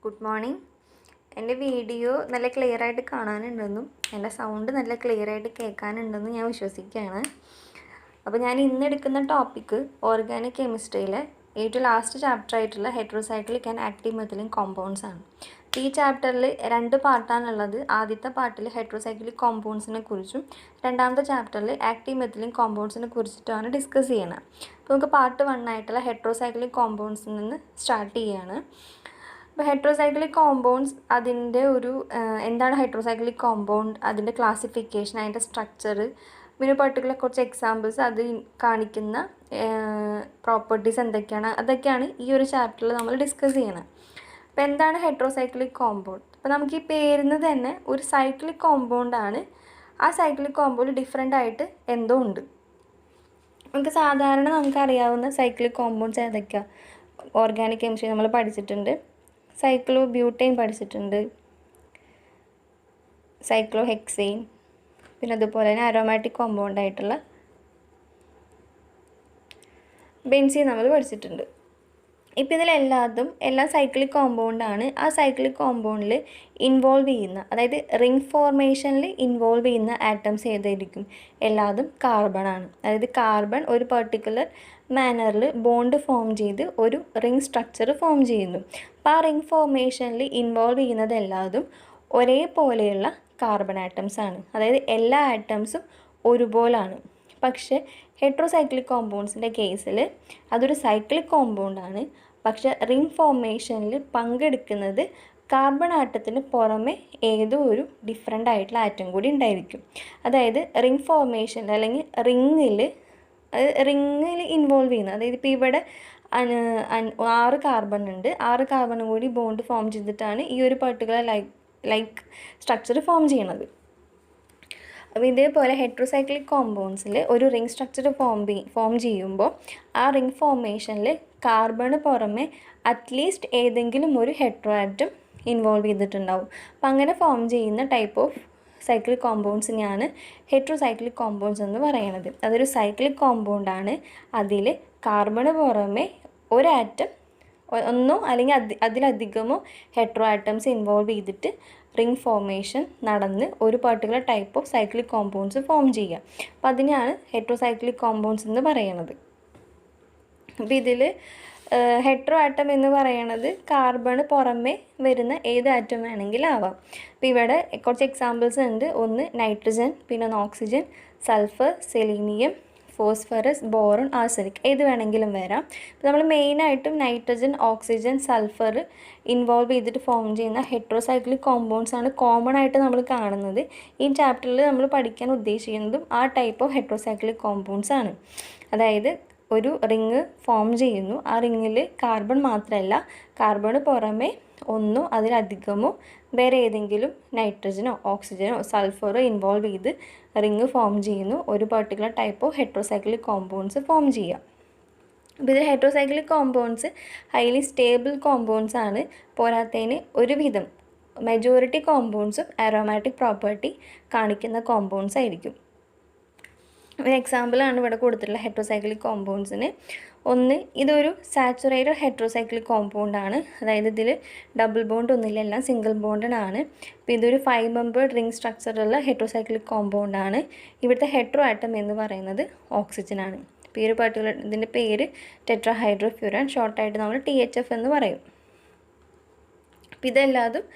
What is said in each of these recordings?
Good morning. എൻ്റെ video നല്ല clear ആയിട്ട് കാണാനുണ്ടെന്നും എൻ്റെ സൗണ്ട് നല്ല ക്ലിയർ ആയിട്ട് കേൾക്കാനുണ്ടെന്നും ഞാൻ വിശ്വസിക്കുകയാണ്. അപ്പോൾ ഞാൻ ഇന്നെടുക്കുന്ന ടോപ്പിക്ക് ഓർഗാനിക് കെമിസ്ട്രിയിലെ ഏറ്റവും ലാസ്റ്റ് ചാപ്റ്റർ ആയിട്ടുള്ള heterocyclic and active methylene compounds ആണ്. ഈ ചാപ്റ്ററിൽ 2 പാർട്ടാണുള്ളത്. ആദ്യത്തെ പാർട്ടിൽ ഹെറ്ററോസൈക്ലിക് കോമ്പൗണ്ട്സിനെ കുറിച്ചും രണ്ടാമത്തെ ചാപ്റ്ററിൽ ആക്റ്റീവ് മെത്തിലിൻ കോമ്പൗണ്ട്സിനെ കുറിച്ചിട്ടാണ് ഡിസ്കസ് ചെയ്യുന്നത്. അപ്പോൾ നമുക്ക് പാർട്ട് 1 ആയിട്ടുള്ള ഹെറ്ററോസൈക്ലിക് കോമ്പൗണ്ട്സിൽ നിന്ന് സ്റ്റാർട്ട് ചെയ്യുകയാണ്. അപ്പോൾ ഹെറ്ററോസൈക്ലിക് കോമ്പൗണ്ട്സ് അതിൻ്റെ എന്താണ് ഹെറ്ററോസൈക്ലിക് കോമ്പൗണ്ട്, അതിൻ്റെ ക്ലാസിഫിക്കേഷൻ, അതിൻ്റെ സ്ട്രക്ചർ, പിന്നെ പർട്ടിക്കുലർ കുറച്ച് എക്സാമ്പിൾസ്, അത് കാണിക്കുന്ന പ്രോപ്പർട്ടീസ് എന്തൊക്കെയാണ്, അതൊക്കെയാണ് ഈ ഒരു ചാപ്റ്ററിൽ നമ്മൾ ഡിസ്കസ് ചെയ്യണം. അപ്പോൾ എന്താണ് ഹെറ്ററോസൈക്ലിക് കോമ്പൗണ്ട്? അപ്പോൾ നമുക്ക് ഈ പേരിന് തന്നെ ഒരു സൈക്ലിക് കോമ്പൗണ്ടാണ്. ആ സൈക്ലിക് കോമ്പൗണ്ട് ഡിഫറെൻ്റ് ആയിട്ട് എന്തോ ഉണ്ട്. നമുക്കറിയാവുന്ന സൈക്ലിക് കോമ്പൗണ്ട്സ് ഏതൊക്കെയാണ്? ഓർഗാനിക് കെമിസ്ട്രി നമ്മൾ പഠിച്ചിട്ടുണ്ട്. സൈക്ലോ ബ്യൂട്ടൈൻ പഠിച്ചിട്ടുണ്ട്, സൈക്ലോ ഹെക്സെയിൻ, പിന്നെ അതുപോലെ തന്നെ അരോമാറ്റിക് കോമ്പൗണ്ട് ആയിട്ടുള്ള ബെൻസീൻ നമ്മൾ പഠിച്ചിട്ടുണ്ട്. ഇപ്പോൾ എല്ലാം സൈക്ലിക് കോമ്പൗണ്ടാണ്. ആ സൈക്ലിക് കോമ്പൗണ്ടിൽ ഇൻവോൾവ് ചെയ്യുന്ന, അതായത് റിംഗ് ഫോർമേഷനിൽ ഇൻവോൾവ് ചെയ്യുന്ന ആറ്റംസ് ഏതായിരിക്കും? എല്ലാതും കാർബണാണ്. അതായത് കാർബൺ ഒരു പർട്ടിക്കുലർ മാനറിൽ ബോണ്ട് ഫോം ചെയ്ത് ഒരു റിംഗ് സ്ട്രക്ചർ ഫോം ചെയ്യുന്നു. അപ്പോൾ ആ റിംഗ് ഫോർമേഷനിൽ ഇൻവോൾവ് ചെയ്യുന്നത് എല്ലാതും ഒരേപോലെയുള്ള കാർബൺ ആറ്റംസ് ആണ്. അതായത് എല്ലാ ആറ്റംസും ഒരുപോലാണ്. പക്ഷേ ഹെറ്ററോസൈക്ലിക് കോമ്പൗണ്ട്സിൻ്റെ കേസിൽ അതൊരു സൈക്ലിക് കോമ്പൗണ്ടാണ്. പക്ഷേ റിംഗ് ഫോർമേഷനിൽ പങ്കെടുക്കുന്നത് കാർബൺ ആറ്റത്തിന് പുറമെ ഏതോ ഒരു ഡിഫറെൻ്റ് ആയിട്ടുള്ള ആറ്റം കൂടി ഉണ്ടായിരിക്കും. അതായത് റിംഗ് ഫോർമേഷനിൽ അല്ലെങ്കിൽ റിങ്ങിൽ ഇൻവോൾവ് ചെയ്യുന്നത്, അതായത് ഇപ്പോൾ ഇവിടെ 6 കാർബൺ ഉണ്ട്. 6 കാർബണും കൂടി ബോണ്ട് ഫോം ചെയ്തിട്ടാണ് ഈ ഒരു പർട്ടിക്കുലർ ലൈക്ക് സ്ട്രക്ചർ ഫോം ചെയ്യണത്. അപ്പോൾ ഇതേപോലെ ഹെറ്ററോസൈക്ലിക് കോമ്പൗണ്ട്സിൽ ഒരു റിംഗ് സ്ട്രക്ചർ ഫോം ചെയ്യുമ്പോൾ ആ റിംഗ് ഫോർമേഷനിൽ കാർബണ് പുറമെ അറ്റ്ലീസ്റ്റ് ഏതെങ്കിലും ഒരു ഹെറ്ററോ ആറ്റം ഇൻവോൾവ് ചെയ്തിട്ടുണ്ടാവും. അപ്പോൾ അങ്ങനെ ഫോം ചെയ്യുന്ന ടൈപ്പ് ഓഫ് സൈക്ലിക് കോമ്പൗണ്ട്സിനെയാണ് ഹെറ്ററോസൈക്ലിക് കോമ്പൗണ്ട്സ് എന്ന് പറയുന്നത്. അതൊരു സൈക്ലിക് കോമ്പൗണ്ടാണ്. അതിൽ കാർബണ് പുറമെ ഒരു ആറ്റം, ഒന്നോ അല്ലെങ്കിൽ അതിലധികമോ ഹെറ്ററോ ആറ്റംസ് ഇൻവോൾവ് ചെയ്തിട്ട് റിംഗ് ഫോർമേഷൻ നടന്ന് ഒരു particular type of cyclic compounds form ചെയ്യുക. അപ്പോൾ അതിനെയാണ് ഹെറ്ററോസൈക്ലിക് കോമ്പൗണ്ട്സ് എന്ന് പറയുന്നത്. അപ്പോൾ ഇതിൽ ഹെറ്ററോ ആറ്റം എന്ന് പറയുന്നത് കാർബണ് പുറമെ വരുന്ന ഏത് ആറ്റം വേണമെങ്കിലും ആവാം. അപ്പോൾ ഇവിടെ കുറച്ച് എക്സാമ്പിൾസ് ഉണ്ട്. ഒന്ന് നൈട്രജൻ, പിന്നെ oxygen, sulphur, selenium, phosphorus, boron, arsenic, ഏത് വേണമെങ്കിലും വരാം. അപ്പോൾ നമ്മൾ മെയിനായിട്ടും നൈട്രജൻ, ഓക്സിജൻ, സൾഫർ ഇൻവോൾവ് ചെയ്തിട്ട് ഫോം ചെയ്യുന്ന ഹെറ്ററോസൈക്ലിക് കോമ്പൗണ്ട്സ് ആണ് കോമൺ ആയിട്ട് നമ്മൾ കാണുന്നത്. ഈ ചാപ്റ്ററിൽ നമ്മൾ പഠിക്കാൻ ഉദ്ദേശിക്കുന്നതും ആ ടൈപ്പ് ഓഫ് ഹെറ്ററോസൈക്ലിക് കോമ്പൗണ്ട്സ് ആണ്. അതായത് ഒരു റിങ് ഫോം ചെയ്യുന്നു. ആ റിങ്ങിൽ കാർബൺ മാത്രമല്ല, കാർബണ് പുറമെ ഒന്നോ അതിലധികമോ വേറെ ഏതെങ്കിലും നൈട്രജനോ ഓക്സിജനോ സൾഫറോ ഇൻവോൾവ് ചെയ്ത് റിങ് ഫോം ചെയ്യുന്നു. ഒരു particular type of heterocyclic compounds form ചെയ്യുക. അപ്പോൾ ഇതിൽ heterocyclic compounds highly stable compounds ആണ്. പോരാത്തതിന് ഒരുവിധം മെജോറിറ്റി കോമ്പൗണ്ട്സും അരോമാറ്റിക് പ്രോപ്പർട്ടി കാണിക്കുന്ന കോമ്പൗണ്ട്സ് ആയിരിക്കും. ഒരു എക്സാമ്പിളാണ് ഇവിടെ കൊടുത്തിട്ടുള്ള ഹെറ്ററോസൈക്ലിക് കോമ്പൗണ്ട്സിന്. ഒന്ന്, ഇതൊരു സാച്ചുറേറ്റഡ് ഹെറ്ററോസൈക്ലിക് കോമ്പൗണ്ടാണ്. അതായത് ഇതിൽ ഡബിൾ ബോണ്ട് ഒന്നുമില്ല, എല്ലാം സിംഗിൾ ബോണ്ടഡാണ്. അപ്പോൾ ഇതൊരു 5 മെമ്പേർഡ് റിംഗ് സ്ട്രക്ചറുള്ള ഹെറ്ററോസൈക്ലിക് കോമ്പൗണ്ടാണ്. ഇവിടുത്തെ ഹെറ്ററോ ആറ്റം എന്ന് പറയുന്നത് ഓക്സിജനാണ്. അപ്പോൾ ഈ ഒരു പർട്ടിക്കുലർ ഇതിൻ്റെ പേര് ടെട്രാഹൈഡ്രോഫ്യൂരാൻ, ഷോർട്ടായിട്ട് നമ്മൾ THF എന്ന് പറയും. അപ്പോൾ ഇതെല്ലാതും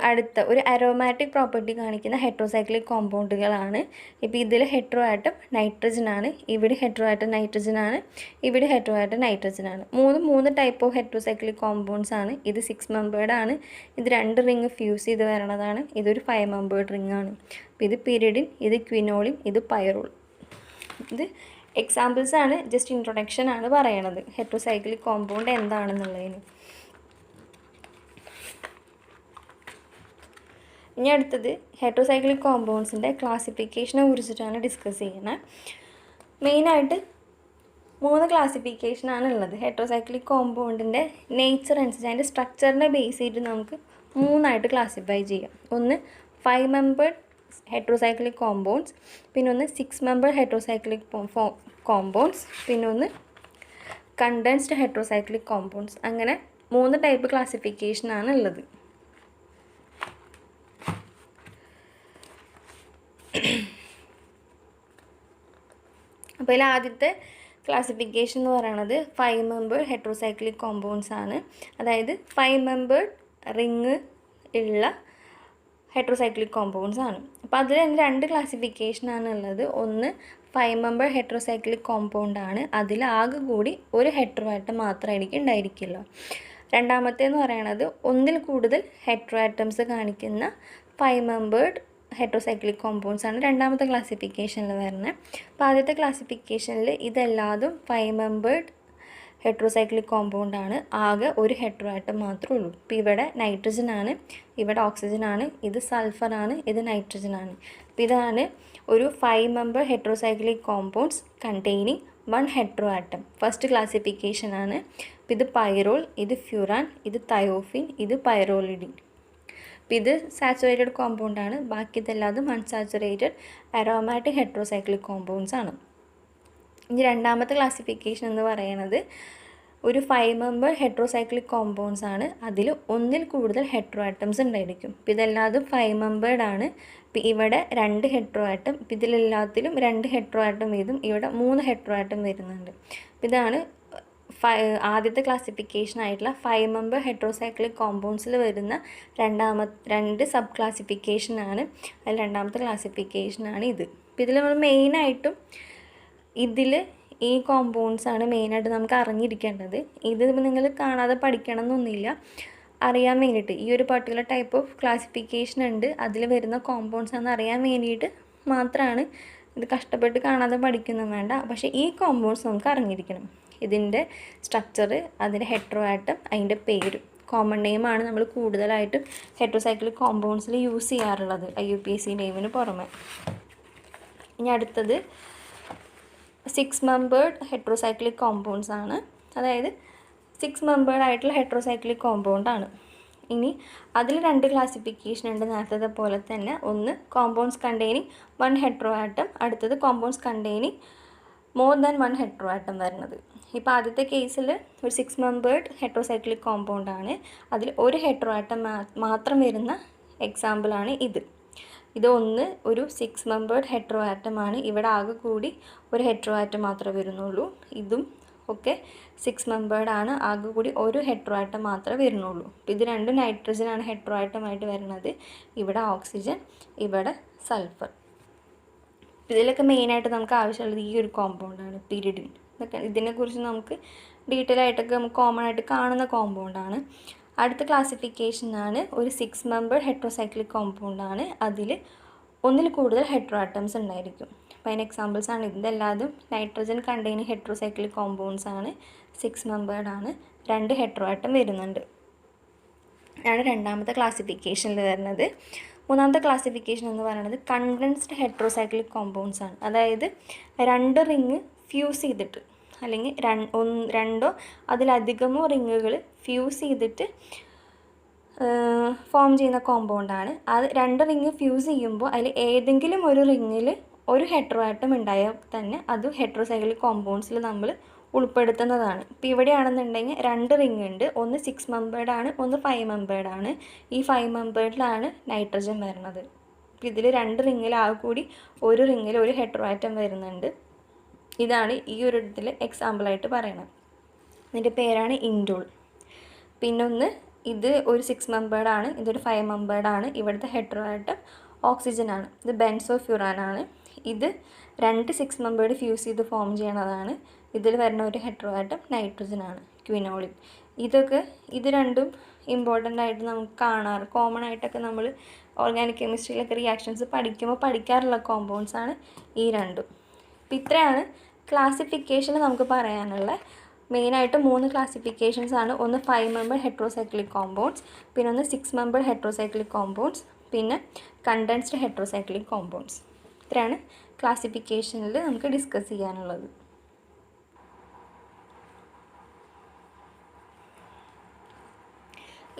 അടുത്ത ഒരു അരോമാറ്റിക് പ്രോപ്പർട്ടി കാണിക്കുന്ന ഹെറ്ററോസൈക്ലിക് കോമ്പൗണ്ടുകളാണ്. ഇപ്പോൾ ഇതിൽ ഹെറ്ററോ ആറ്റം നൈട്രജനാണ്, ഇവിടെ ഹെറ്ററോ ആറ്റം നൈട്രജനാണ്, ഇവിടെ ഹെറ്ററോ ആറ്റം നൈട്രജനാണ്. മൂന്ന് ടൈപ്പ് ഓഫ് ഹെറ്ററോസൈക്ലിക് കോമ്പൗണ്ട്സ് ആണ്. ഇത് 6 മെമ്പേർഡ് ആണ്. ഇത് 2 റിങ് ഫ്യൂസ് ചെയ്ത് വരണതാണ്. ഇതൊരു 5 മെമ്പേർഡ് റിങ് ആണ്. അപ്പോൾ ഇത് പിരിഡിൻ, ഇത് ക്വിനോളിൻ, ഇത് പൈറോൾ. ഇത് എക്സാമ്പിൾസ് ആണ്, ജസ്റ്റ് ഇൻട്രൊഡക്ഷൻ ആണ് പറയണത് ഹെറ്ററോസൈക്ലിക് കോമ്പൗണ്ട് എന്താണെന്നുള്ളതിന്. ഇനി അടുത്തത് ഹെറ്ററോസൈക്ലിക് കോമ്പൗണ്ട്സിൻ്റെ ക്ലാസിഫിക്കേഷനെ കുറിച്ചിട്ടാണ് ഡിസ്കസ് ചെയ്യുന്നത്. മെയിനായിട്ട് 3 ക്ലാസിഫിക്കേഷനാണ് ഉള്ളത്. ഹെറ്ററോസൈക്ലിക് കോമ്പൗണ്ടിൻ്റെ നേച്ചർ അനുസരിച്ച് അതിൻ്റെ സ്ട്രക്ചറിനെ ബേസ് ചെയ്തിട്ട് നമുക്ക് 3ആയിട്ട് ക്ലാസിഫൈ ചെയ്യാം. ഒന്ന് 5 മെമ്പേർഡ് ഹെറ്ററോസൈക്ലിക് കോമ്പൗണ്ട്സ്, പിന്നെ ഒന്ന് 6 മെമ്പേർഡ് ഹെറ്ററോസൈക്ലിക് കോമ്പൗണ്ട്സ്, പിന്നെ ഒന്ന് കണ്ടൻസ്ഡ് ഹെറ്ററോസൈക്ലിക് കോമ്പൗണ്ട്സ്. അങ്ങനെ 3 ടൈപ്പ് ക്ലാസിഫിക്കേഷനാണ് ഉള്ളത്. അപ്പോൾ ഇതിൽ ആദ്യത്തെ ക്ലാസിഫിക്കേഷൻ എന്ന് പറയുന്നത് 5 മെമ്പർ ഹെറ്ററോസൈക്ലിക് കോമ്പൗണ്ട്സ് ആണ്. അതായത് 5 മെമ്പർ റിങ് ഉള്ള ഹെറ്ററോസൈക്ലിക് കോമ്പൗണ്ട്സ് ആണ്. അപ്പോൾ അതിൽ തന്നെ 2 ക്ലാസിഫിക്കേഷനാണ് ഉള്ളത്. ഒന്ന് 5 മെമ്പർ ഹെറ്ററോസൈക്ലിക് കോമ്പൗണ്ട് ആണ്. അതിൽ ആകെ കൂടി ഒരു ഹെറ്ററോ ആറ്റം മാത്രമായിരിക്കും ഉണ്ടായിരിക്കില്ല. രണ്ടാമത്തേന്ന് പറയുന്നത് ഒന്നിൽ കൂടുതൽ ഹെറ്ററോ ആറ്റംസ് കാണിക്കുന്ന 5 മെമ്പേർഡ് ഹെറ്ററോസൈക്ലിക് കോമ്പൗണ്ട്സ് ആണ് രണ്ടാമത്തെ ക്ലാസിഫിക്കേഷനിൽ വരുന്നത്. അപ്പോൾ ആദ്യത്തെ ക്ലാസിഫിക്കേഷനിൽ ഇതെല്ലാതും 5 മെമ്പേർഡ് ഹെറ്ററോസൈക്ലിക് കോമ്പൗണ്ട് ആണ്. ആകെ ഒരു ഹെറ്ററോ ആറ്റം മാത്രമേ ഉള്ളൂ. ഇപ്പോൾ ഇവിടെ നൈട്രജൻ ആണ്, ഇവിടെ ഓക്സിജൻ ആണ്, ഇത് സൾഫർ ആണ്, ഇത് നൈട്രജൻ ആണ്. അപ്പോൾ ഇതാണ് ഒരു 5 member heterocyclic compounds containing 1 hetero atom. First classification ആണ്. അപ്പോൾ ഇത് പൈറോൾ, ഇത് ഫ്യൂറാൻ, ഇത് തയോഫിൻ, ഇത് പൈറോളിഡിൻ. അപ്പോൾ ഇത് സാച്ചുറേറ്റഡ് കോമ്പൗണ്ട് ആണ്. ബാക്കി ഇതെല്ലാതും അൺസാച്ചുറേറ്റഡ് അരോമാറ്റിക് ഹെറ്ററോസൈക്ലിക് കോമ്പൗണ്ട്സ് ആണ്. ഇനി രണ്ടാമത്തെ ക്ലാസിഫിക്കേഷൻ എന്ന് പറയുന്നത് ഒരു 5 മെമ്പർ ഹെറ്ററോസൈക്ലിക് കോമ്പൗണ്ട്സ് ആണ്. അതിൽ ഒന്നിൽ കൂടുതൽ ഹെറ്ററോ ആറ്റംസ് ഉണ്ടായിരിക്കും. അപ്പോൾ ഇതെല്ലാതും 5 മെമ്പേർഡ് ആണ്. ഇപ്പോൾ ഇവിടെ 2 ഹെറ്ററോ ആറ്റം, ഇപ്പോൾ ഇതിലെല്ലാത്തിലും 2 ഹെറ്ററോ ആറ്റം വീതം ഇവിടെ 3 ഹെറ്ററോ ആറ്റം വരുന്നുണ്ട്. അപ്പോൾ ഇതാണ് ആദ്യത്തെ ക്ലാസിഫിക്കേഷൻ ആയിട്ടുള്ള 5 മെമ്പർ ഹെറ്ററോസൈക്ലിക് കോമ്പൗണ്ട്സിൽ വരുന്ന 2 സബ് ക്ലാസിഫിക്കേഷനാണ്. അതിൽ രണ്ടാമത്തെ ക്ലാസിഫിക്കേഷനാണ് ഇത്. അപ്പോൾ ഇതിൽ നമ്മൾ മെയിനായിട്ടും ഇതിൽ ഈ കോമ്പൗണ്ട്സാണ് മെയിനായിട്ട് നമുക്ക് അറിഞ്ഞിരിക്കേണ്ടത്. ഇത് നിങ്ങൾ കാണാതെ പഠിക്കണം എന്നൊന്നുമില്ല, അറിയാൻ വേണ്ടിയിട്ട് ഈ ഒരു പർട്ടിക്കുലർ ടൈപ്പ് ഓഫ് ക്ലാസിഫിക്കേഷൻ ഉണ്ട്, അതിൽ വരുന്ന കോമ്പൗണ്ട്സ് ആണെന്ന് അറിയാൻ വേണ്ടിയിട്ട് മാത്രമാണ് ഇത്. കഷ്ടപ്പെട്ട് കാണാതെ പഠിക്കൊന്നും വേണ്ട. പക്ഷേ ഈ കോമ്പൗണ്ട്സ് നമുക്ക് അറിഞ്ഞിരിക്കണം. ഇതിൻ്റെ സ്ട്രക്ചർ, അതിൻ്റെ ഹെറ്ററോ ആറ്റം, അതിൻ്റെ പേര്, കോമൺ നെയിമാണ് നമ്മൾ കൂടുതലായിട്ടും ഹെറ്ററോസൈക്ലിക് കോമ്പൗണ്ട്സിൽ യൂസ് ചെയ്യാറുള്ളത് IUPAC നെയിമിന് പുറമെ. ഇനി അടുത്തത് 6 മെമ്പേർഡ് ഹെറ്ററോസൈക്ലിക് കോമ്പൗണ്ട്സ് ആണ്. അതായത് 6 മെമ്പേർഡ് ആയിട്ടുള്ള ഹെറ്ററോസൈക്ലിക് കോമ്പൗണ്ട് ആണ്. ഇനി അതിൽ 2 ക്ലാസിഫിക്കേഷൻ ഉണ്ട് നേരത്തെ പോലെ തന്നെ. ഒന്ന് കോമ്പൗണ്ട്സ് കണ്ടെയ്നിങ് 1 ഹെറ്ററോ ആറ്റം, അടുത്തത് compounds containing more than 1 hetero atom വരുന്നത്. ഇപ്പോൾ ആദ്യത്തെ കേസിൽ ഒരു 6 മെമ്പേർഡ് ഹെറ്ററോസൈക്ലിക് കോമ്പൗണ്ട് ആണ്. അതിൽ ഒരു ഹെറ്ററോ ആറ്റം മാത്രം വരുന്ന എക്സാമ്പിളാണ് ഇത്. ഇത് ഒരു 6 മെമ്പേർഡ് ഹെറ്ററോ ആറ്റം ആണ്. ഇവിടെ ആകെ കൂടി ഒരു ഹെറ്ററോ ആറ്റം മാത്രമേ വരുന്നുള്ളൂ. ഇതും ഒക്കെ 6 മെമ്പേർഡ് ആണ്. ആകെ കൂടി ഒരു ഹെറ്ററോ ആറ്റം മാത്രമേ വരുന്നുള്ളൂ. ഇത് 2 നൈട്രജൻ ആണ് ഹെറ്ററോ ആറ്റമായിട്ട് വരുന്നത്. ഇവിടെ ഓക്സിജൻ, ഇവിടെ സൾഫർ. ഇതിലൊക്കെ മെയിനായിട്ട് നമുക്ക് ആവശ്യമുള്ളത് ഈ ഒരു കോമ്പൗണ്ടാണ്, പിരിഡിൻ. ഇതൊക്കെ ഇതിനെക്കുറിച്ച് നമുക്ക് ഡീറ്റെയിൽ ആയിട്ടൊക്കെ നമുക്ക് കോമൺ ആയിട്ട് കാണുന്ന കോമ്പൗണ്ടാണ്. അടുത്ത ക്ലാസിഫിക്കേഷനാണ് ഒരു 6 മെമ്പർ ഹെറ്ററോസൈക്ലിക് കോമ്പൗണ്ടാണ്. അതിൽ ഒന്നിൽ കൂടുതൽ ഹെറ്ററോ ആറ്റംസ് ഉണ്ടായിരിക്കും. അപ്പോൾ അതിന് എക്സാമ്പിൾസ് ആണ് ഇതെല്ലാതും നൈട്രജൻ കണ്ടെയ്നിങ് ഹെറ്ററോസൈക്ലിക് കോമ്പൗണ്ട്സ് ആണ്. 6 മെമ്പേർഡ് ആണ്. 2 ഹെറ്ററോ ആറ്റം വരുന്നുണ്ട്. ഇതാണ് രണ്ടാമത്തെ ക്ലാസിഫിക്കേഷനിൽ വരുന്നത്. മൂന്നാമത്തെ ക്ലാസിഫിക്കേഷൻ എന്ന് പറയുന്നത് കണ്ടൻസ്ഡ് ഹെറ്ററോസൈക്ലിക് കോമ്പൗണ്ട്സ് ആണ്. അതായത് 2 റിങ് ഫ്യൂസ് ചെയ്തിട്ട്, അല്ലെങ്കിൽ 2 അതിലധികമോ റിങ്ങുകൾ ഫ്യൂസ് ചെയ്തിട്ട് ഫോം ചെയ്യുന്ന കോമ്പൗണ്ടാണ്. അത് 2 റിങ് ഫ്യൂസ് ചെയ്യുമ്പോൾ അതിൽ ഏതെങ്കിലും ഒരു റിങ്ങിൽ ഒരു ഹെറ്ററോ ആറ്റം ഉണ്ടായാൽ തന്നെ അത് ഹെറ്ററോസൈക്ലിക് കോമ്പൗണ്ട്സിൽ നമ്മൾ ഉൾപ്പെടുത്തുന്നതാണ്. ഇപ്പോൾ ഇവിടെയാണെന്നുണ്ടെങ്കിൽ 2 റിങ് ഉണ്ട്. ഒന്ന് 6 മെമ്പേർഡ് ആണ്, ഒന്ന് 5 മെമ്പേർഡ് ആണ്. ഈ 5 മെമ്പേർഡിലാണ് നൈട്രജൻ വരുന്നത്. അപ്പോൾ ഇതിൽ 2 റിങ്ങിൽ ആകെ കൂടി ഒരു റിങ്ങിൽ ഒരു ഹെറ്ററോ ആറ്റം വരുന്നുണ്ട്. ഇതാണ് ഈ ഒരു ഇതിൽ എക്സാമ്പിളായിട്ട് പറയുന്നത്. ഇതിൻ്റെ പേരാണ് ഇൻഡോൾ. പിന്നൊന്ന് ഇത് ഒരു 6 മെമ്പേർഡ് ആണ്, ഇതൊരു 5 മെമ്പേർഡ് ആണ്. ഇവിടുത്തെ ഹെറ്ററോ ആറ്റം ഓക്സിജൻ ആണ്. ഇത് ബെൻസോ ഫ്യൂറാൻ ആണ്. ഇത് 2 6 മെമ്പേർഡ് ഫ്യൂസ് ചെയ്ത് ഫോം ചെയ്യണതാണ്. ഇതിൽ വരുന്ന ഒരു ഹെറ്ററോ ആറ്റം നൈട്രജൻ ആണ്, ക്വിനോളിൻ. ഇത് രണ്ടും ഇമ്പോർട്ടൻ്റ് ആയിട്ട് നമുക്ക് കോമൺ ആയിട്ടൊക്കെ നമ്മൾ ഓർഗാനിക് കെമിസ്ട്രിയിലൊക്കെ റിയാക്ഷൻസ് പഠിക്കാറുള്ള കോമ്പൗണ്ട്സ് ആണ് ഈ രണ്ടും. അപ്പോൾ ഇത്രയാണ് ക്ലാസിഫിക്കേഷൻ നമുക്ക് പറയാനുള്ള. മെയിനായിട്ട് 3 ക്ലാസിഫിക്കേഷൻസ് ആണ്. ഒന്ന് 5 മെമ്പർ ഹെറ്ററോസൈക്ലിക് കോമ്പൗണ്ട്സ്, പിന്നെ ഒന്ന് 6 മെമ്പർ ഹെറ്ററോസൈക്ലിക് കോമ്പൗണ്ട്സ്, പിന്നെ കണ്ടൻസ്ഡ് ഹെറ്ററോസൈക്ലിക് കോമ്പൗണ്ട്സ്. ഇത്രയാണ് ക്ലാസിഫിക്കേഷനിൽ നമുക്ക് ഡിസ്കസ് ചെയ്യാനുള്ളത്.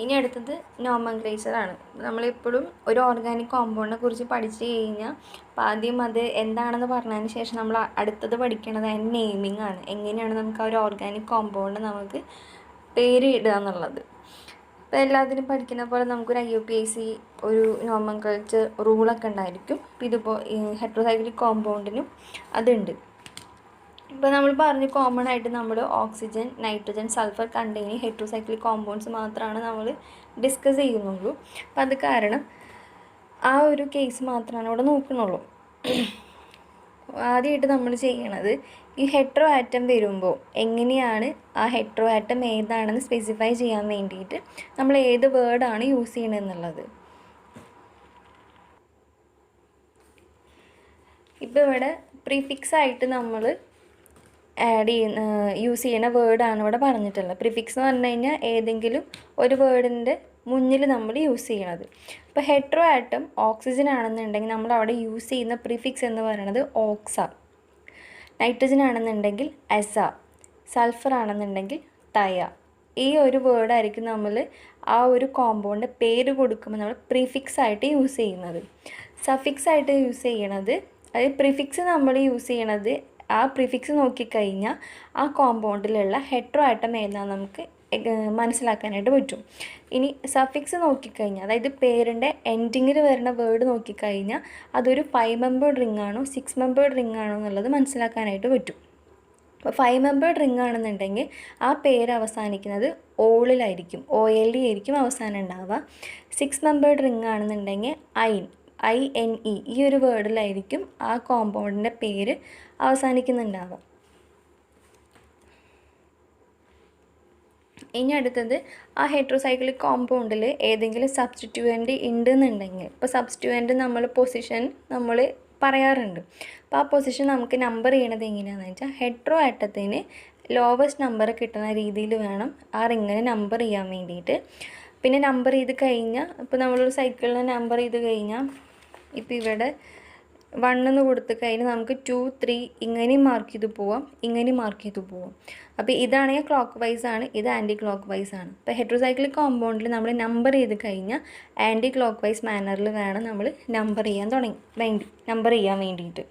ഇനി അടുത്തത് നോമെൻക്ലേച്ചർ ആണ്. നമ്മളെപ്പോഴും ഒരു ഓർഗാനിക് കോമ്പൗണ്ടിനെ കുറിച്ച് പഠിച്ചു കഴിഞ്ഞാൽ ആദ്യം അത് എന്താണെന്ന് പറഞ്ഞതിന് ശേഷം നമ്മൾ അടുത്തത് പഠിക്കുന്നത് അതിൻ്റെ നെയിമിംഗ് ആണ്. എങ്ങനെയാണ് നമുക്ക് ആ ഒരു ഓർഗാനിക് കോമ്പൗണ്ട് നമുക്ക് പേര് ഇടുക എന്നുള്ളത്. ഇപ്പോൾ എല്ലാത്തിനും പഠിക്കുന്ന പോലെ നമുക്കൊരു IUPAC ഒരു നോമൻക്ലേച്ചർ റൂളൊക്കെ ഉണ്ടായിരിക്കും. ഇപ്പോൾ ഇതിപ്പോൾ ഹെറ്ററോസൈക്ലിക് കോമ്പൗണ്ടിനും അതുണ്ട്. ഇപ്പോൾ നമ്മൾ പറഞ്ഞു കോമൺ ആയിട്ട് നമ്മൾ oxygen, nitrogen, sulphur containing heterocyclic compounds മാത്രമാണ് നമ്മൾ ഡിസ്കസ് ചെയ്യുന്നുള്ളൂ. അപ്പം അത് കാരണം ആ ഒരു കേസ് മാത്രമാണ് ഇവിടെ നോക്കുന്നുള്ളൂ. ആദ്യമായിട്ട് നമ്മൾ ചെയ്യണത് ഈ ഹെറ്ററോ ആറ്റം വരുമ്പോൾ എങ്ങനെയാണ് ആ ഹെറ്ററോ ആറ്റം ഏതാണെന്ന് സ്പെസിഫൈ ചെയ്യാൻ വേണ്ടിയിട്ട് നമ്മൾ ഏത് വേർഡാണ് യൂസ് ചെയ്യണമെന്നുള്ളത്. ഇപ്പോൾ ഇവിടെ പ്രിഫിക്സ് ആയിട്ട് നമ്മൾ യൂസ് ചെയ്യുന്ന വേർഡാണ് ഇവിടെ പറഞ്ഞിട്ടുള്ളത്. പ്രിഫിക്സ് എന്ന് പറഞ്ഞു കഴിഞ്ഞാൽ ഏതെങ്കിലും ഒരു വേർഡിൻ്റെ മുന്നിൽ നമ്മൾ യൂസ് ചെയ്യണത്. ഇപ്പോൾ ഹെറ്ററോ ആറ്റം ഓക്സിജൻ ആണെന്നുണ്ടെങ്കിൽ നമ്മൾ അവിടെ യൂസ് ചെയ്യുന്ന പ്രിഫിക്സ് എന്ന് പറയുന്നത് ഓക്സ, നൈട്രജൻ ആണെന്നുണ്ടെങ്കിൽ എസ, സൾഫർ ആണെന്നുണ്ടെങ്കിൽ തയ. ഈ ഒരു വേർഡായിരിക്കും നമ്മൾ ആ ഒരു കോമ്പൗണ്ട് പേര് കൊടുക്കുമ്പോൾ നമ്മൾ പ്രിഫിക്സ് ആയിട്ട് യൂസ് ചെയ്യുന്നത്. സഫിക്സ് ആയിട്ട് യൂസ് ചെയ്യണത്, അതായത് പ്രിഫിക്സ് നമ്മൾ യൂസ് ചെയ്യണത് ആ പ്രിഫിക്സ് നോക്കിക്കഴിഞ്ഞാൽ ആ കോമ്പൗണ്ടിലുള്ള ഹെറ്ററോ ആറ്റം ഏതാണെന്ന് നമുക്ക് മനസ്സിലാക്കാനായിട്ട് പറ്റും. ഇനി സഫിക്സ് നോക്കിക്കഴിഞ്ഞാൽ, അതായത് പേരിൻ്റെ എൻഡിങ്ങിൽ വരുന്ന വേർഡ് നോക്കിക്കഴിഞ്ഞാൽ അതൊരു 5 മെമ്പേർഡ് റിംഗ് ആണോ 6 മെമ്പേർഡ് റിംഗ് ആണോ എന്നുള്ളത് മനസ്സിലാക്കാനായിട്ട് പറ്റും. അപ്പോൾ 5 മെമ്പേർഡ് റിംഗ് ആണെന്നുണ്ടെങ്കിൽ ആ പേര് അവസാനിക്കുന്നത് ഓളിലായിരിക്കും, OLE ആയിരിക്കും അവസാനം ഉണ്ടാവുക. 6 മെമ്പേർഡ് റിംഗ് ആണെന്നുണ്ടെങ്കിൽ INE ഈ ഒരു വേർഡിലായിരിക്കും ആ കോമ്പൗണ്ടിൻ്റെ പേര് അവസാനിക്കുന്നുണ്ടാവുക. ഇനി അടുത്തത് ആ ഹെറ്ററോസൈക്ലിക് കോമ്പൗണ്ടിൽ ഏതെങ്കിലും സബ്സ്റ്റിറ്റ്യൂവൻ്റ് ഉണ്ടെന്നുണ്ടെങ്കിൽ, ഇപ്പോൾ സബ്സ്റ്റിറ്റ്യൂവൻ്റ് നമ്മൾ പൊസിഷൻ നമ്മൾ പറയാറുണ്ട്. അപ്പോൾ ആ പൊസിഷൻ നമുക്ക് നമ്പർ ചെയ്യണത് എങ്ങനെയാണെന്ന് വെച്ചാൽ ഹെറ്ററോ ആറ്റത്തിന് ലോവസ്റ്റ് നമ്പർ കിട്ടുന്ന രീതിയിൽ വേണം ആ റിങ്ങിനെ നമ്പർ ചെയ്യാൻ വേണ്ടിയിട്ട്. പിന്നെ നമ്പർ ചെയ്ത് കഴിഞ്ഞാൽ, ഇപ്പോൾ നമ്മളൊരു സൈക്കിളിനെ നമ്പർ ചെയ്ത് കഴിഞ്ഞാൽ ഇപ്പോൾ ഇവിടെ 1 എന്ന് കൊടുത്ത് കഴിഞ്ഞാൽ നമുക്ക് 2, 3 ഇങ്ങനെയും മാർക്ക് ചെയ്ത് പോവാം, ഇങ്ങനെയും മാർക്ക് ചെയ്ത് പോവാം. അപ്പോൾ ഇതാണെങ്കിൽ ക്ലോക്ക് വൈസ് ആണ്, ഇത് ആൻറ്റി ക്ലോക്ക് വൈസ് ആണ്. ഇപ്പോൾ ഹെറ്ററോസൈക്ലിക് കോമ്പൗണ്ടിൽ നമ്മൾ നമ്പർ ചെയ്ത് കഴിഞ്ഞാൽ ആൻറ്റി ക്ലോക്ക് വൈസ് മാനറിൽ വേണം നമ്മൾ നമ്പർ ചെയ്യാൻ വേണ്ടിയിട്ട്.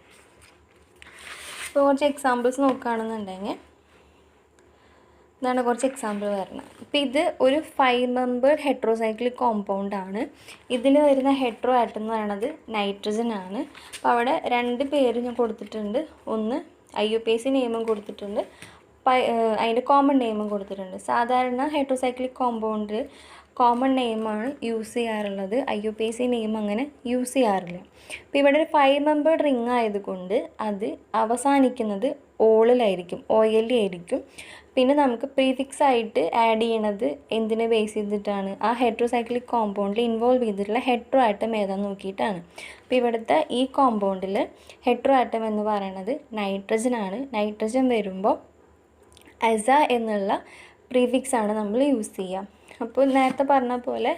ഇപ്പോൾ കുറച്ച് എക്സാമ്പിൾസ് നോക്കുകയാണെന്നുണ്ടെങ്കിൽ ഇതാണ് കുറച്ച് എക്സാമ്പിൾ വരണം. ഇപ്പോൾ ഇത് ഒരു 5 മെമ്പേർഡ് ഹെറ്ററോസൈക്ലിക് കോമ്പൗണ്ടാണ്. ഇതിൽ വരുന്ന ഹെറ്ററോ ആറ്റം എന്ന് പറയുന്നത് നൈട്രജൻ ആണ്. അപ്പോൾ അവിടെ 2 പേര് ഞാൻ കൊടുത്തിട്ടുണ്ട്. ഒന്ന് IUPAC നെയിമും കൊടുത്തിട്ടുണ്ട്, അതിൻ്റെ കോമൺ നെയിമും കൊടുത്തിട്ടുണ്ട്. സാധാരണ ഹെറ്ററോസൈക്ലിക് കോമ്പൗണ്ടിൽ കോമൺ നെയിമാണ് യൂസ് ചെയ്യാറുള്ളത്, IUPAC നെയിം അങ്ങനെ യൂസ് ചെയ്യാറില്ല. അപ്പോൾ ഇവിടെ ഒരു 5 മെമ്പേർഡ് റിംഗ് ആയതുകൊണ്ട് അത് അവസാനിക്കുന്നത് ഓളിലായിരിക്കും, OLE ആയിരിക്കും. പിന്നെ നമുക്ക് പ്രീഫിക്സ് ആയിട്ട് ആഡ് ചെയ്യണത് എന്തിനെ ബേസ് ചെയ്തിട്ടാണ്, ആ ഹെറ്ററോസൈക്ലിക് കോമ്പൗണ്ടിൽ ഇൻവോൾവ് ചെയ്തിട്ടുള്ള ഹെറ്ററോ ആറ്റം ഏതാണെന്ന് നോക്കിയിട്ടാണ്. അപ്പോൾ ഇവിടുത്തെ ഈ കോമ്പൗണ്ടിൽ ഹെറ്ററോ ആറ്റം എന്ന് പറയുന്നത് നൈട്രജൻ ആണ്. നൈട്രജൻ വരുമ്പോൾ അസ എന്നുള്ള പ്രീഫിക്സ് ആണ് നമ്മൾ യൂസ് ചെയ്യുക. അപ്പോൾ നേരത്തെ പറഞ്ഞ പോലെ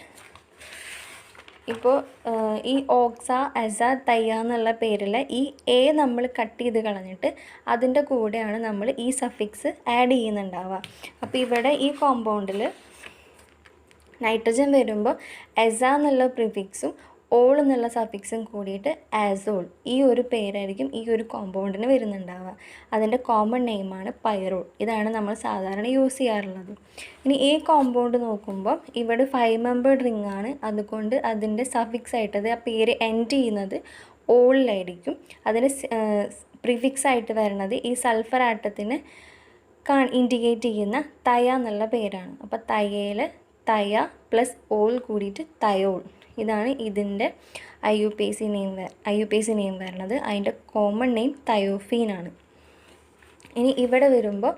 ഇപ്പോൾ ഈ ഓക്സ, അസ, തയ്യ എന്നുള്ള പേരിൽ ഈ A നമ്മൾ കട്ട് ചെയ്ത് കളഞ്ഞിട്ട് അതിൻ്റെ കൂടെയാണ് നമ്മൾ ഈ സഫിക്സ് ആഡ് ചെയ്യുന്നുണ്ടാവുക. അപ്പോൾ ഇവിടെ ഈ കോമ്പൗണ്ടിൽ നൈട്രജൻ വരുമ്പോൾ അസ എന്നുള്ള പ്രിഫിക്സും ഓൾ എന്നുള്ള സഫിക്സും കൂടിയിട്ട് ആസോൾ, ഈ ഒരു പേരായിരിക്കും ഈ ഒരു കോമ്പൗണ്ടിന് വരുന്നുണ്ടാവുക. അതിൻ്റെ കോമൺ നെയിമാണ് പൈറോൾ. ഇതാണ് നമ്മൾ സാധാരണ യൂസ് ചെയ്യാറുള്ളത്. ഇനി ഈ കോമ്പൗണ്ട് നോക്കുമ്പോൾ ഇവിടെ 5 മെമ്പേർഡ് റിംഗ് ആണ്, അതുകൊണ്ട് അതിൻ്റെ സഫിക്സ് ആയിട്ട് അത് ആ പേര് എൻഡ് ചെയ്യുന്നത് ഓളിലായിരിക്കും. അതിന് പ്രിഫിക്സ് ആയിട്ട് വരുന്നത് ഈ സൾഫർ ആറ്റത്തിന് ഇൻഡിക്കേറ്റ് ചെയ്യുന്ന തയ എന്നുള്ള പേരാണ്. അപ്പോൾ തയയിൽ തയ പ്ലസ് ഓൾ കൂടിയിട്ട് തയോൾ. ഇതാണ് ഇതിൻ്റെ IUPAC നെയിം വരുന്നത്. അതിൻ്റെ കോമൺ നെയിം തയോഫീനാണ്. ഇനി ഇവിടെ വരുമ്പോൾ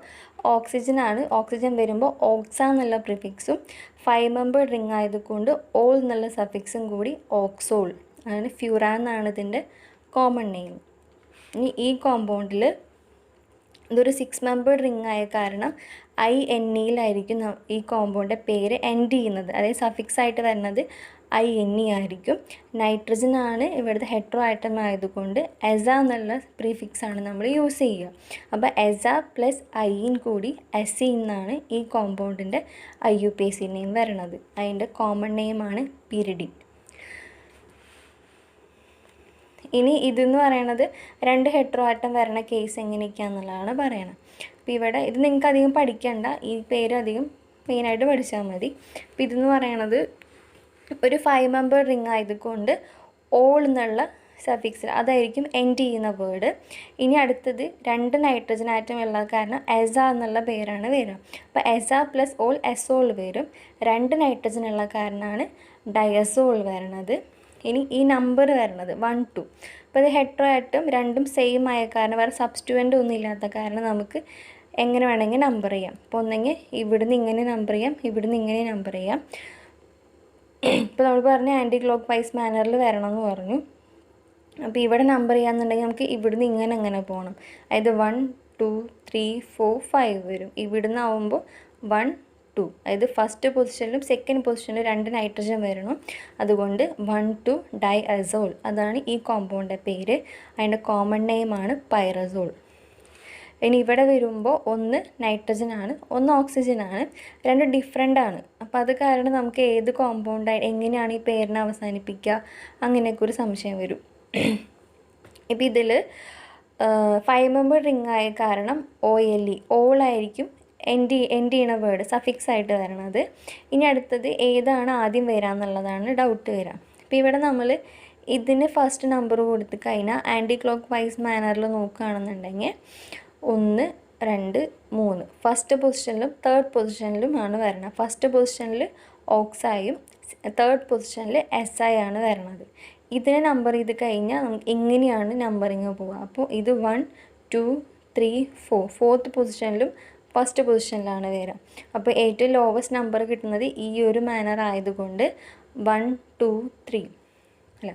ഓക്സിജനാണ്. ഓക്സിജൻ വരുമ്പോൾ ഓക്സ എന്നുള്ള പ്രിഫിക്സും 5 മെമ്പേർഡ് റിംഗ് ആയതുകൊണ്ട് ഓൾ എന്നുള്ള സഫിക്സും കൂടി ഓക്സോൾ ആണ്. ഫ്യൂറാൻ എന്നാണ് ഇതിൻ്റെ കോമൺ നെയിം. ഇനി ഈ കോമ്പൗണ്ടിൽ ഇതൊരു 6 മെമ്പേർഡ് റിംഗ് ആയ കാരണം INEയിലായിരിക്കും ഈ കോമ്പൗണ്ടിൻ്റെ പേര് എൻഡ് ചെയ്യുന്നത്, അതായത് സഫിക്സ് ആയിട്ട് വരുന്നത് INE ആയിരിക്കും. നൈട്രജൻ ആണ് ഇവിടുത്തെ ഹെറ്ററോ ആറ്റം ആയതുകൊണ്ട് എസ എന്നുള്ള പ്രീഫിക്സ് ആണ് നമ്മൾ യൂസ് ചെയ്യുക. അപ്പോൾ എസ പ്ലസ് IN കൂടി SE എന്നാണ് ഈ കോമ്പൗണ്ടിൻ്റെ IUPAC നെയിം വരുന്നത്. അതിൻ്റെ കോമൺ നെയിമാണ് പിരിഡിൻ. ഇനി ഇതെന്ന് പറയണത് 2 ഹെറ്ററോ ആറ്റം വരണ കേസ് എങ്ങനെയൊക്കെയാണെന്നുള്ളതാണ് പറയണത്. അപ്പോൾ ഇവിടെ ഇത് നിങ്ങൾക്ക് അധികം പഠിക്കണ്ട, ഈ പേര് അധികം മെയിനായിട്ട് പഠിച്ചാൽ മതി. അപ്പോൾ ഇതെന്ന് പറയണത് ഒരു 5 മെമ്പർ റിംഗ് ആയതുകൊണ്ട് ഓൾ എന്നുള്ള സഫിക്സിൽ അതായിരിക്കും എൻഡ് ചെയ്യുന്ന വേർഡ്. ഇനി അടുത്തത് 2 നൈട്രജൻ ആറ്റം ഉള്ള കാരണം എസ എന്നുള്ള പേരാണ് വരിക. അപ്പോൾ എസ പ്ലസ് ഓൾ എസോൾ വരും. 2 നൈട്രജൻ ഉള്ള കാരണമാണ് ഡയസോൾ വരണത്. ഇനി ഈ നമ്പർ വരണത് 1 2. അപ്പോൾ ഇത് ഹെട്രോ ആറ്റം രണ്ടും സെയിം ആയ കാരണം വേറെ സബ്സ്റ്റിറ്റ്യൂവൻ്റ് ഒന്നും ഇല്ലാത്ത കാരണം നമുക്ക് എങ്ങനെ വേണമെങ്കിൽ നമ്പർ ചെയ്യാം. അപ്പോൾ ഒന്നെങ്കിൽ ഇവിടുന്ന് ഇങ്ങനെ നമ്പർ ചെയ്യാം, ഇവിടുന്ന് ഇങ്ങനെ നമ്പർ ചെയ്യാം. ഇപ്പോൾ നമ്മൾ പറഞ്ഞ ആൻറ്റി ക്ലോക്ക് വൈസ് മാനറിൽ വരണമെന്ന് പറഞ്ഞു. അപ്പോൾ ഇവിടെ നമ്പർ ചെയ്യാമെന്നുണ്ടെങ്കിൽ നമുക്ക് ഇവിടുന്ന് അങ്ങനെ പോകണം. അതായത് 1 2 3 4 5 വരും. ഇവിടുന്ന് ആവുമ്പോൾ 1 2, അതായത് ഫസ്റ്റ് പൊസിഷനിലും സെക്കൻഡ് പൊസിഷനിലും 2 നൈട്രജൻ വരണം. അതുകൊണ്ട് 1 2 ഡൈഅസോൾ, അതാണ് ഈ കോമ്പൗണ്ടിൻ്റെ പേര്. അതിൻ്റെ കോമൺ നെയിമാണ് പൈറസോൾ. ഇനി ഇവിടെ വരുമ്പോൾ 1 നൈട്രജൻ ആണ്, 1 ഓക്സിജൻ ആണ്, 2 ഡിഫറെൻ്റ് ആണ്. അപ്പോൾ അത് കാരണം നമുക്ക് ഏത് കോമ്പൗണ്ടായി എങ്ങനെയാണ് ഈ പേരിനെ അവസാനിപ്പിക്കുക അങ്ങനെയൊക്കെ ഒരു സംശയം വരും. ഇപ്പോൾ ഇതിൽ 5 മെമ്പർ റിംഗ് ആയ കാരണം OLE ഓളായിരിക്കും എൻഡ് ചെയ്യണ വേർഡ് സഫിക്സ് ആയിട്ട് വരണത്. ഇനി അടുത്തത് ഏതാണ് ആദ്യം വരാമെന്നുള്ളതാണ് ഡൗട്ട് വരാം. അപ്പോൾ ഇവിടെ നമ്മൾ ഇതിന് ഫസ്റ്റ് നമ്പർ കൊടുത്ത് കഴിഞ്ഞാൽ ആൻറ്റി ക്ലോക്ക് വൈസ് മാനറിൽ നോക്കുകയാണെന്നുണ്ടെങ്കിൽ 1 2 3 ഫസ്റ്റ് പൊസിഷനിലും തേർഡ് പൊസിഷനിലും ആണ് വരണത്. ഫസ്റ്റ് പൊസിഷനിൽ ഓക്സായും തേർഡ് പൊസിഷനിൽ SI ആണ് വരണത്. ഇതിനെ നമ്പർ ചെയ്ത് കഴിഞ്ഞാൽ നമുക്ക് എങ്ങനെയാണ് നമ്പറിങ് പോവുക. അപ്പോൾ ഇത് 1 2 3 4 ഫോർത്ത് പൊസിഷനിലും ഫസ്റ്റ് പൊസിഷനിലാണ് വരിക. അപ്പോൾ ഏറ്റവും ലോവസ്റ്റ് നമ്പർ കിട്ടുന്നത് ഈ ഒരു മാനർ ആയതുകൊണ്ട് 1 2 3 അല്ല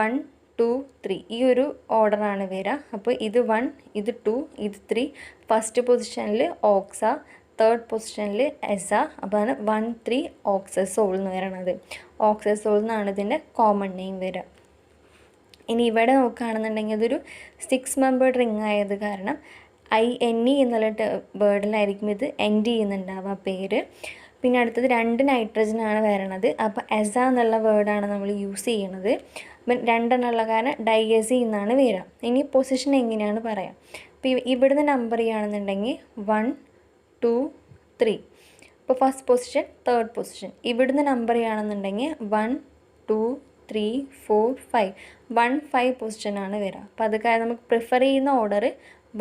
1 2 3 ഈ ഒരു ഓർഡറാണ് വരിക. അപ്പോൾ ഇത് 1 ഇത് 2 ഇത് 3 ഫസ്റ്റ് പൊസിഷനിൽ ഓക്സ, തേർഡ് പൊസിഷനിൽ എസ. അപ്പോൾ ആണ് 1 3 ഓക്സസോൾ എന്ന് പറയണത്. ഓക്സസോൾ എന്നാണ് ഇതിൻ്റെ കോമൺ നെയിം വരിക. ഇനി ഇവിടെ നോക്കുകയാണെന്നുണ്ടെങ്കിൽ അതൊരു 6 മെമ്പർ റിംഗ് ആയത് കാരണം INE എന്നുള്ള വേർഡിലായിരിക്കും ഇത് എൻഡ് ചെയ്യുന്നുണ്ടാവുക പേര്. പിന്നെ അടുത്തത് 2 നൈട്രജനാണ് വരണത്. അപ്പോൾ എസ എന്നുള്ള വേർഡാണ് നമ്മൾ യൂസ് ചെയ്യണത്. അപ്പം 2 എന്നുള്ള കാരണം ഡൈഎസി എന്നാണ് വരിക. ഇനി പൊസിഷൻ എങ്ങനെയാണ് പറയാം. അപ്പോൾ ഇവിടുന്ന് നമ്പർ ചെയ്യുകയാണെന്നുണ്ടെങ്കിൽ 1 2 3. ഇപ്പോൾ ഫസ്റ്റ് പൊസിഷൻ തേർഡ് പൊസിഷൻ. ഇവിടുന്ന് നമ്പർ ചെയ്യുകയാണെന്നുണ്ടെങ്കിൽ 1 2 3 4 5 1 5 പൊസിഷനാണ് വരിക. അപ്പോൾ അത് കാരണം നമുക്ക് പ്രിഫർ ചെയ്യുന്ന ഓർഡർ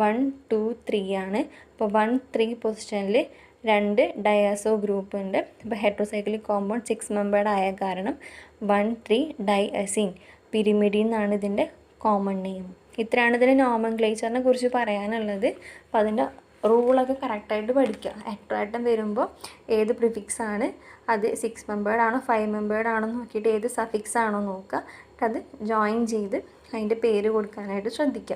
1 2 3 ആണ്. അപ്പോൾ 1 3 പൊസിഷനിൽ 2 ഡയാസോ ഗ്രൂപ്പ് ഉണ്ട്. അപ്പോൾ ഹെറ്ററോസൈക്ലിക് കോമ്പൗണ്ട് 6 മെമ്പേർഡ് ആയ കാരണം 1 3 ഡൈഅസീൻ പിരിമിഡി എന്നാണ് ഇതിൻ്റെ കോമൺ നെയിം. ഇത്രയാണ് ഇതിൻ്റെ നോമൻക്ലേച്ചറിനെ കുറിച്ച് പറയാനുള്ളത്. അപ്പോൾ അതിൻ്റെ റൂളൊക്കെ കറക്റ്റായിട്ട് പഠിക്കുക. ഹെട്രോആറ്റം വരുമ്പോൾ ഏത് പ്രിഫിക്സ് ആണ്, അത് 6 മെമ്പേർഡ് ആണോ 5 മെമ്പേർഡ് ആണോ നോക്കിയിട്ട് ഏത് സഫിക്സ് ആണോ നോക്കുക. അത് ജോയിൻ ചെയ്ത് അതിൻ്റെ പേര് കൊടുക്കാനായിട്ട് ശ്രദ്ധിക്കുക.